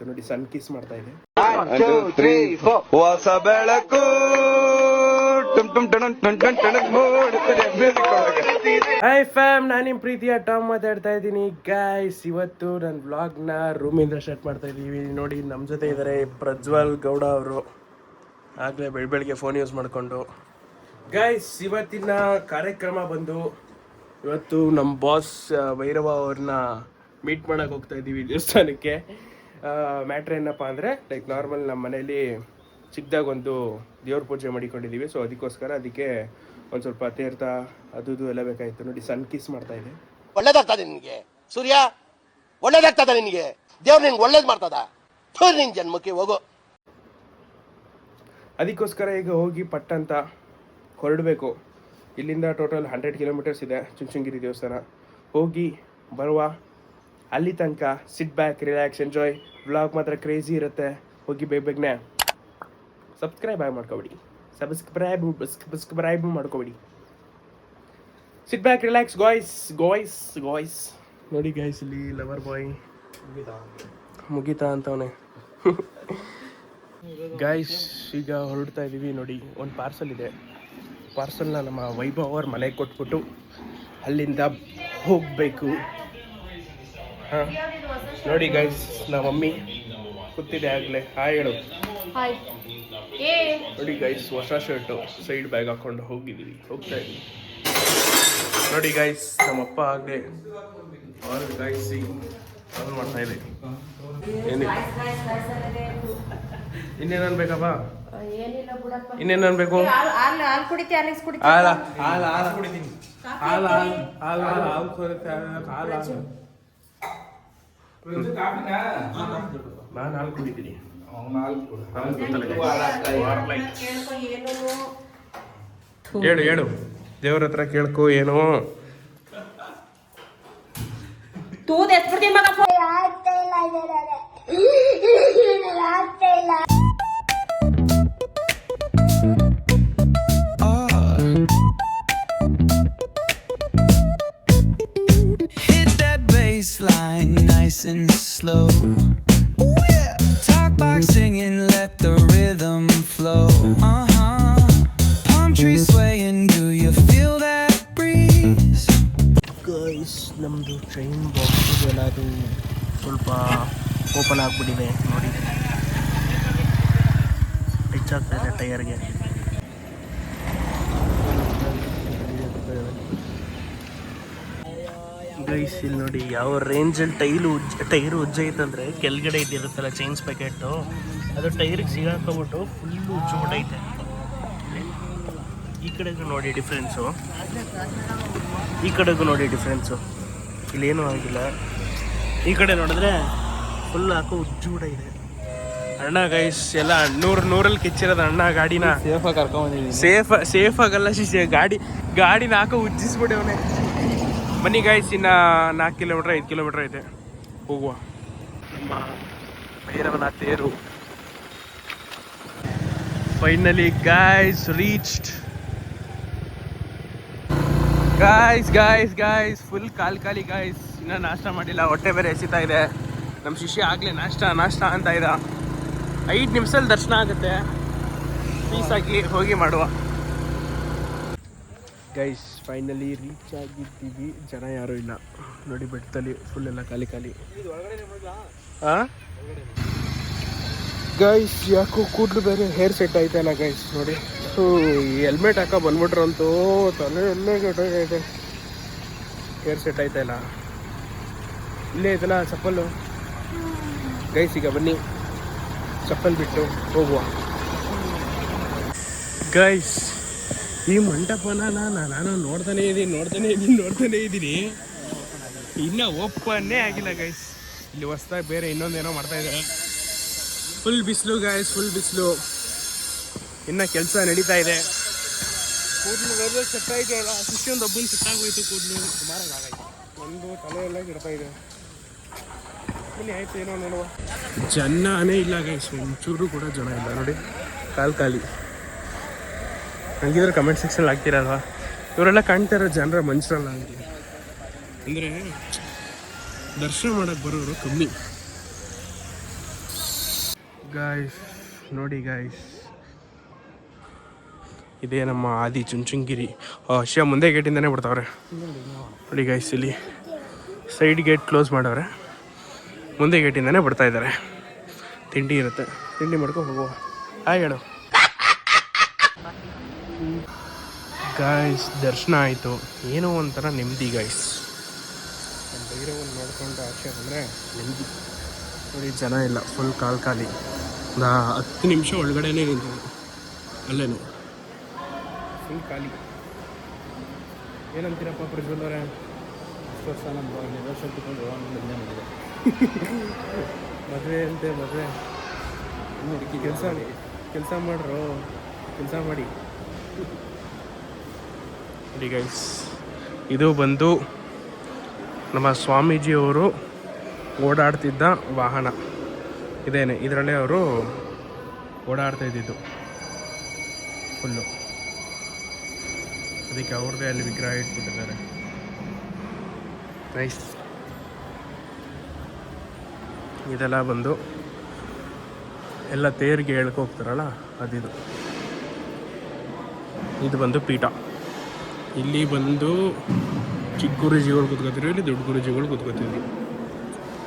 ನೋಡಿ ಸನ್ ಕಿಸ್ ಮಾಡ್ತಾ ಇದೆ. ಹೊಸ ಬೆಳಕು ಹಾಯ್ ಫ್ಯಾಮ್, ನಾನು ನಿಮ್ಮ ಪ್ರೀತಿಯ ಟಾಮ್ ಮಾತಾಡ್ತಾ ಇದ್ದೀನಿ. ಗೈಸ್, ಇವತ್ತು ನನ್ನ ವ್ಲಾಗ್ನ ರೂಮಿಂದ ಸ್ಟಾರ್ಟ್ ಮಾಡ್ತಾ ಇದ್ದೀವಿ. ನೋಡಿ, ನಮ್ಮ ಜೊತೆ ಇದ್ದಾರೆ ಪ್ರಜ್ವಲ್ ಗೌಡ ಅವರು. ಆಗಲೇ ಬೆಳಗ್ಗೆ ಫೋನ್ ಯೂಸ್ ಮಾಡಿಕೊಂಡು. ಗೈಸ್, ಇವತ್ತಿನ ಕಾರ್ಯಕ್ರಮ ಬಂದು ಇವತ್ತು ನಮ್ಮ ಬಾಸ್ ಭೈರವ ಅವ್ರನ್ನ ಮೀಟ್ ಮಾಡೋಕೆ ಹೋಗ್ತಾ ಇದ್ದೀವಿ ದೇವಸ್ಥಾನಕ್ಕೆ. ಮ್ಯಾಟ್ರ್ ಏನಪ್ಪ ಅಂದರೆ, ಲೈಕ್ ನಾರ್ಮಲ್ ನಮ್ಮ ಮನೇಲಿ ಚಿಕ್ಕದಾಗ ಒಂದು ದೇವ್ರ ಪೂಜೆ ಮಾಡಿಕೊಂಡಿದ್ದೀವಿ. ಸೊ ಅದಕ್ಕೆ ಒಂದು ಸ್ವಲ್ಪ ತೀರ್ಥ ಅದು ಎಲ್ಲ ಬೇಕಾಯಿತು. ನೋಡಿ, ಸನ್ ಕಿಸ್ ಮಾಡ್ತಾ ಇದೆ. ಒಳ್ಳೇದಾಗ್ತದೆ ನಿನಗೆ ಸೂರ್ಯ, ಒಳ್ಳೇದಾಗ್ತದ ನಿನಗೆ. ದೇವ್ರು ನಿನ್ಗೆ ಒಳ್ಳೇದು ಮಾಡ್ತದ. ನಿನ್ ಜನ್ಮಕ್ಕೆ ಹೋಗೋ. ಅದಕ್ಕೋಸ್ಕರ ಈಗ ಹೋಗಿ ಪಟ್ಟಂತ ಹೊರಡಬೇಕು. ಇಲ್ಲಿಂದ ಟೋಟಲ್ 100 ಕಿಲೋಮೀಟರ್ಸ್ ಇದೆ ಚುಂಚನಗಿರಿ ದೇವಸ್ಥಾನ. ಹೋಗಿ ಬರುವ ಅಲ್ಲಿ ತನಕ sit back, relax, enjoy. Vlog ಮಾತ್ರ ಕ್ರೇಜಿ ಇರುತ್ತೆ. ಹೋಗಿ ಬೇಗನೆ ಸಬ್ಸ್ಕ್ರೈಬ್ ಮಾಡ್ಕೊಬಿಡಿ. ಸಬ್ಸ್ಕ್ರೈಬ್ ಮಾಡ್ಕೊಬಿಡಿ. Sit back, relax, guys. ನೋಡಿ ಗೈಸ್, ಇಲ್ಲಿ ಲವರ್ ಬಾಯ್ ಮುಗಿತಾ ಅಂತವನೇ. ಗೈಸ್, ಈಗ ಹೊರಡ್ತಾ ಇದ್ದೀವಿ. ನೋಡಿ, ಒಂದು ಪಾರ್ಸಲ್ ಇದೆ. ಪಾರ್ಸಲ್ನ ನಮ್ಮ ವೈಭವ್ ಅವ್ರ ಮನೆಗೆ ಕೊಟ್ಬಿಟ್ಟು ಅಲ್ಲಿಂದ ಹೋಗಬೇಕು. ಹಾಂ, ನೋಡಿ ಗೈಸ್, ನಮ್ಮ ಮಮ್ಮಿ ಕೂತಿದೆ ಆಗಲೇ. ಹಾಯ್ ಹೇಳು. ನೋಡಿ ಗೈಸ್, ಹೊಸ ಶರ್ಟು ಸೈಡ್ ಬ್ಯಾಗ್ ಹಾಕೊಂಡು ಹೋಗ್ತಾ ಇದ್ದೀವಿ. ನೋಡಿ ಗೈಸ್, ನಮ್ಮಪ್ಪ ಆಗಲೇ ಗೈಸ್ ಕಾಲ್ ಮಾಡ್ತಾ ಇದೆ. ಇನ್ನೇನು ಅನ್ಬೇಕಪ್ಪ? ಇನ್ನೇನು ಅನ್ಬೇಕು? ನಾನು ಹಾಲು ಕುಡಿತೀನಿ. ಹೇಳು, ದೇವ್ರ ಹತ್ರ ಕೇಳ್ಕೊ. ಏನು Line nice and slow. Ooh, yeah. Talk box singing, let the rhythm flow. Palm trees swaying, do you feel that breeze? Guys, ನಮ್ಮದು ಟ್ರೈನ್ ಬಾಕ್ಸ್ ಎಲ್ಲ ಅದು ಸ್ವಲ್ಪ ಓಪನ್ ಆಗಿಬಿಟ್ಟಿದೆ. ನೋಡಿ, ಟಚ್ ಆಗ್ತಾ ಇದೆ ಟೈರ್ಗೆ. ಗೈಸ್, ಇಲ್ಲಿ ನೋಡಿ ಯಾವ ರೇಂಜಲ್ಲಿ ಟೈರು ಉಜ್ಜೈತಂದರೆ, ಕೆಳಗಡೆ ಇದ್ದಿರುತ್ತಲ್ಲ ಚೈನ್ಸ್ ಪ್ಯಾಕೆಟು, ಅದು ಟೈರಿಗೆ ಸಿಗಾಕೊಂಬಿಟ್ಟು ಫುಲ್ಲು ಉಜ್ಜಿಬಿಟ್ಟೈತೆ. ಈ ಕಡೆಗೂ ನೋಡಿ ಡಿಫ್ರೆನ್ಸು, ಈ ಕಡೆಗೂ ನೋಡಿ ಡಿಫ್ರೆನ್ಸು. ಇಲ್ಲೇನೂ ಆಗಿಲ್ಲ. ಈ ಕಡೆ ನೋಡಿದ್ರೆ ಫುಲ್ ಹಾಕೋ ಉಜ್ಜಿಬಿಟ್ಟೈತೆ. ಅಣ್ಣ ಗೈಸ್, ಎಲ್ಲ ನೂರಲ್ಲಿ ಕಿಚ್ಚಿರೋದು ಅಣ್ಣ. ಗಾಡಿನ ಸೇಫಾಗಿ ಕರ್ಕೊಂಡ್ಬಂದಿದ್ದೀನಿ. ಸೇಫಾಗಲ್ಲ ಗಾಡಿನ ಹಾಕೋ ಉಜ್ಜಿಸ್ಬಿಟ್ಟವನೇ. ಬನ್ನಿ ಗೈಸ್, ಇನ್ನು 4 ಕಿಲೋಮೀಟ್ರ್ 5 ಕಿಲೋಮೀಟ್ರ್ ಐತೆ, ಹೋಗುವ. ನಮ್ಮ ಭೈರವನ ತೇರು finally guys reached. Guys full ಖಾಲಿ ಗೈಸ್. ಇನ್ನೂ ನಾಷ್ಟ ಮಾಡಿಲ್ಲ, ಹೊಟ್ಟೆ ಬೇರೆ ಎಸಿತಾ ಇದೆ. ನಮ್ಮ ಶಿಷ್ಯ ಆಗಲೇ ನಾಷ್ಟ ಅಂತ ಇದ್ದ. 5 ನಿಮಿಷದಲ್ಲಿ ದರ್ಶನ ಆಗುತ್ತೆ. ಪೀಸ್ ಹಾಕಿ ಹೋಗಿ ಮಾಡುವ. ಗೈಸ್, ಫೈನಲಿ ರೀಚ್ ಆಗಿದ್ದೀವಿ. ಜನ ಯಾರೂ ಇಲ್ಲ ನೋಡಿ, ಬೆಟ್ಟದಲ್ಲಿ ಫುಲ್ ಎಲ್ಲ ಖಾಲಿ. ಹಾಂ ಗೈಸ್, ಯಾಕೋ ಕೂದಲು ಬೇರೆ ಹೇರ್ ಸೆಟ್ ಆಯ್ತಲ್ಲ ಗೈಸ್. ನೋಡಿ, ಹೆಲ್ಮೆಟ್ ಹಾಕೋ ಬಂದ್ಬಿಟ್ರಂತೂ ತಲೆ ಎಲ್ಲೇ ಕೆಟ್ಟೋಗೈತೆ. Hair set ಆಯ್ತಾಯಿಲ್ಲ. ಇಲ್ಲೇ ಐತಲ್ಲ ಚಪ್ಪಲ್ಲು. ಗೈಸ್, ಈಗ ಬನ್ನಿ ಚಪ್ಪಲ್ ಬಿಟ್ಟು ಹೋಗುವ. ಗೈಸ್, ಈ ಮಂಟಪನ ನಾನು ನೋಡ್ತಾನೇ ಇದ್ದೀನಿ. ಇನ್ನೂ ಓಪನ್ನೇ ಆಗಿಲ್ಲ ಗೈಸ್. ಇಲ್ಲಿ ಹೊಸ್ದಾಗಿ ಬೇರೆ ಇನ್ನೊಂದೇನೋ ಮಾಡ್ತಾಯಿದ್ದಾರೆ. ಫುಲ್ ಬಿಸಿಲು ಗೈಸ್, ಫುಲ್ ಬಿಸಿಲು. ಇನ್ನು ಕೆಲಸ ನಡೀತಾ ಇದೆ. ಕೂದಲು ಬೇರೆ ಸೆಟ್ ಆಯ್ತಲ್ಲ, ಶಿಷ್ಯಂದು ಒಬ್ಬನ ಸೆಟ್ ಆಗೋಯ್ತು. ಕೂದಲು ಸುಮಾರಾಗಿ ಆಗಾಯ್ತು. ಒಂದು ತಲೆಯೆಲ್ಲ ಗಿಡ್ತಾ ಇದೆ. ಇಲ್ಲಿ ಆಯ್ತು, ಏನೋ ನೋಡುವ. ಜನನೇ ಇಲ್ಲ ಗೈಸ್, ಒಂಚೂರು ಕೂಡ ಜನ ಇಲ್ಲ. ನೋಡಿ, ಖಾಲಿ. ಹಂಗಿದ್ರೆ ಕಮೆಂಟ್ ಸೆಕ್ಷನ್ ಆಗ್ತಿರಲ್ವಾ? ಇವರೆಲ್ಲ ಕಾಣ್ತಾ ಇರೋ ಜನರ ಮನುಷ್ಯರಲ್ಲ. ಹಂಗೆ ಅಂದರೆ ದರ್ಶನ ಮಾಡೋಕ್ಕೆ ಬರೋರು ಕಮ್ಮಿ. ಗಾಯ್ಸ್ ನೋಡಿ ಗಾಯ್ಸ್, ಇದೇ ನಮ್ಮ ಆದಿ ಚುಂಚನಗಿರಿ. ಶಿವ ಮುಂದೆ ಗೇಟಿಂದನೇ ಬಿಡ್ತಾವ್ರೆ ನೋಡಿ ಗಾಯ್ಸ್. ಇಲ್ಲಿ ಸೈಡ್ ಗೇಟ್ ಕ್ಲೋಸ್ ಮಾಡವ್ರೆ, ಮುಂದೆ ಗೇಟಿಂದನೇ ಬಿಡ್ತಾ ಇದ್ದಾರೆ. ತಿಂಡಿ ಇರುತ್ತೆ, ತಿಂಡಿ ಮಾಡ್ಕೊಂಡು ಹೋಗುವ. ಹಾಯ್ ಹೇಳು ಗಾಯ್ಸ್. ದರ್ಶನ ಆಯಿತು, ಏನೋ ಒಂಥರ ನೆಮ್ಮದಿ ಗಾಯ್ಸ್. ಭೈರವನ್ನು ನೋಡ್ಕೊಂಡು ಆಚೆ ಅಂದರೆ ನೆಮ್ಮದಿ. ನೋಡಿ ಜನ ಇಲ್ಲ, ಫುಲ್ ಖಾಲಿ. ಒಂದು 10 ನಿಮಿಷ ಒಳಗಡೆನೇ ನಿಂತಿದ್ದು, ಅಲ್ಲೇನು ಫುಲ್ ಖಾಲಿ. ಏನಂತೀರಪ್ಪ ಪ್ರಜ್ವಲ್ ಅವರೇ? ಇಷ್ಟು ವರ್ಷ ನಮ್ಮ ನಿದರ್ಶನ ತಗೊಂಡು ಮದುವೆ ಅಂತೆ, ಮದುವೆ ಕೆಲಸ ಮಾಡ್ರು, ಕೆಲಸ ಮಾಡಿ. ನೋಡಿ ಗೈಸ್, ಇದು ಬಂದು ನಮ್ಮ ಸ್ವಾಮೀಜಿಯವರು ಓಡಾಡ್ತಿದ್ದ ವಾಹನ ಇದೇನೆ. ಇದರಲ್ಲೇ ಅವರು ಓಡಾಡ್ತಾ ಇದ್ದಿದ್ದು ಫುಲ್ಲು. ಅದಕ್ಕೆ ಅವ್ರದ್ದೇ ಅಲ್ಲಿ ವಿಗ್ರಹ ಇಟ್ಬಿಟ್ಟಿದ್ದಾರೆ. ನೈಸ್. ಇದೆಲ್ಲ ಬಂದು ಎಲ್ಲ ತೇರಿಗೆ ಹೇಳ್ಕೋಗ್ತಾರಲ್ಲ ಅದಿದು. ಇದು ಬಂದು ಪೀಠ. ಇಲ್ಲಿ ಬಂದು ಚಿಕ್ಕ ಗುರುಜಿಗಳು ಕೂತ್ಕೋತಿದ್ರು, ಇಲ್ಲಿ ದೊಡ್ಡ ಗುರುಜಿಗಳು ಕೂತ್ಕೋತಿದ್ರು.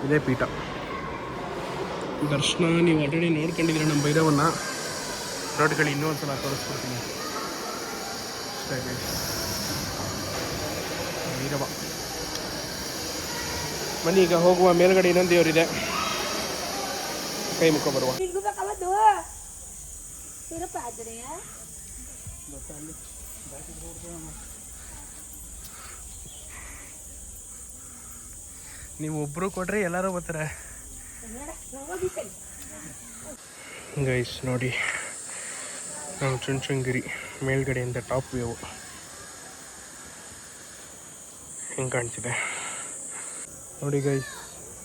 ಇದೇ ಪೀಠ. ದರ್ಶನ ನೀವು ಆಲ್ರೆಡಿ ನೋಡ್ಕೊಂಡಿದ್ದೀರ ನಮ್ಮ ಭೈರವನ್ನ. ನೋಡ್ಕೊಳ್ಳಿ, ಇನ್ನೂ ಒಂದು ಸಲ ತೋರಿಸ್ಕೊಡ್ತೀನಿ. ಭೈರವ ಬನ್ನಿ, ಈಗ ಹೋಗುವ. ಮೇಲ್ಗಡೆ ಇನ್ನೊಂದು ದೇವರಿದೆ, ಕೈ ಮುಖ ಬರುವ. ನೀವು ಒಬ್ಬರು ಕೊಟ್ರೆ ಎಲ್ಲರೂ ಬರ್ತಾರೆ ಗೈಸ್. ನೋಡಿ ನಮ್ಮ ಚುಂಚನಗಿರಿ ಮೇಲ್ಗಡೆಯಿಂದ ಟಾಪ್ ವ್ಯೂ ಹೆಂಗೆ ಕಾಣ್ತಿದೆ ನೋಡಿ ಗೈಸ್.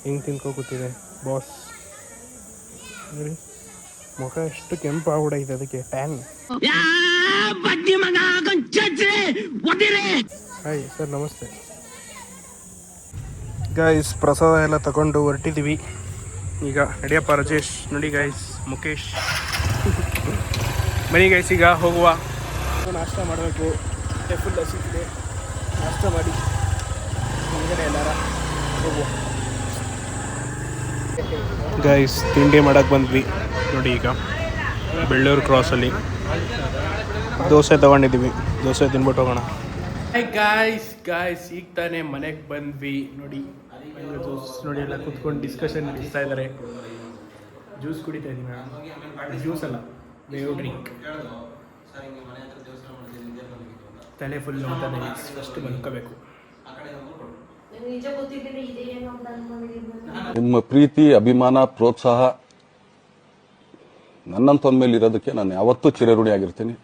ಹೆಂಗೆ ತಿನ್ಕೋಗುತ್ತಿದೆ ಬಾಸ್. ನೋಡಿ ಮುಖ ಎಷ್ಟು ಕೆಂಪು ಆಗ್ಬಿಡೈತೆ, ಅದಕ್ಕೆ ಟ್ಯಾನ್. ಹಾಯ್ ಸರ್, ನಮಸ್ತೆ. ಗೈಸ್ ಪ್ರಸಾದ ಎಲ್ಲ ತಗೊಂಡು ಹೊರಟಿದ್ದೀವಿ ಈಗ. ನಡಿಯಪ್ಪ ರಾಜೇಶ್. ನೋಡಿ ಗೈಸ್, ಮುಖೇಶ್. ಬನ್ನಿ ಗೈಸ್, ಈಗ ಹೋಗುವ. ನಾಷ್ಟ ಮಾಡಬೇಕು, ಹೊಟ್ಟೆ ಫುಲ್ ಹಸಿತಿದೆ. ನಾಷ್ಟ ಮಾಡಿ ಹೊರಗಡೆ ಎಲ್ಲಾರ ಹೋಗುವ. ಗೈಸ್ ತಿಂಡಿ ಮಾಡೋಕ್ಕೆ ಬಂದ್ವಿ ನೋಡಿ. ಈಗ ಬೆಳ್ಳೂರು ಕ್ರಾಸಲ್ಲಿ ದೋಸೆ ತೊಗೊಂಡಿದ್ದೀವಿ, ದೋಸೆ ತಿನ್ಬಿಟ್ಟು ಹೋಗೋಣ. ಗಾಯ್ಸ್ ಈಗ ತಾನೇ ಮನೆಗೆ ಬಂದ್ವಿ ನೋಡಿ. ಜ್ಯೂಸ್ ನೋಡಿ, ಎಲ್ಲ ಕೂತ್ಕೊಂಡು ಡಿಸ್ಕಷನ್ ನಡೆಸ್ತಾ ಇದ್ದಾರೆ. ಜ್ಯೂಸ್ ಕುಡಿತಾ ಇದ್ದೀನಿ. ಜ್ಯೂಸ್ ಅಲ್ಲ, ಬೇವು ಡ್ರಿಂಕ್. ತಲೆ ಫುಲ್ ನೋಡ್ತಾನೆ, ಫಸ್ಟ್ ಮಲ್ಕೋಬೇಕು. ನಿಮ್ಮ ಪ್ರೀತಿ, ಅಭಿಮಾನ, ಪ್ರೋತ್ಸಾಹ ನನ್ನಂತವನ ಮೇಲೆ ಇರೋದಕ್ಕೆ ನಾನು ಯಾವತ್ತೂ ಚಿರಋಣಿಯಾಗಿರ್ತೀನಿ.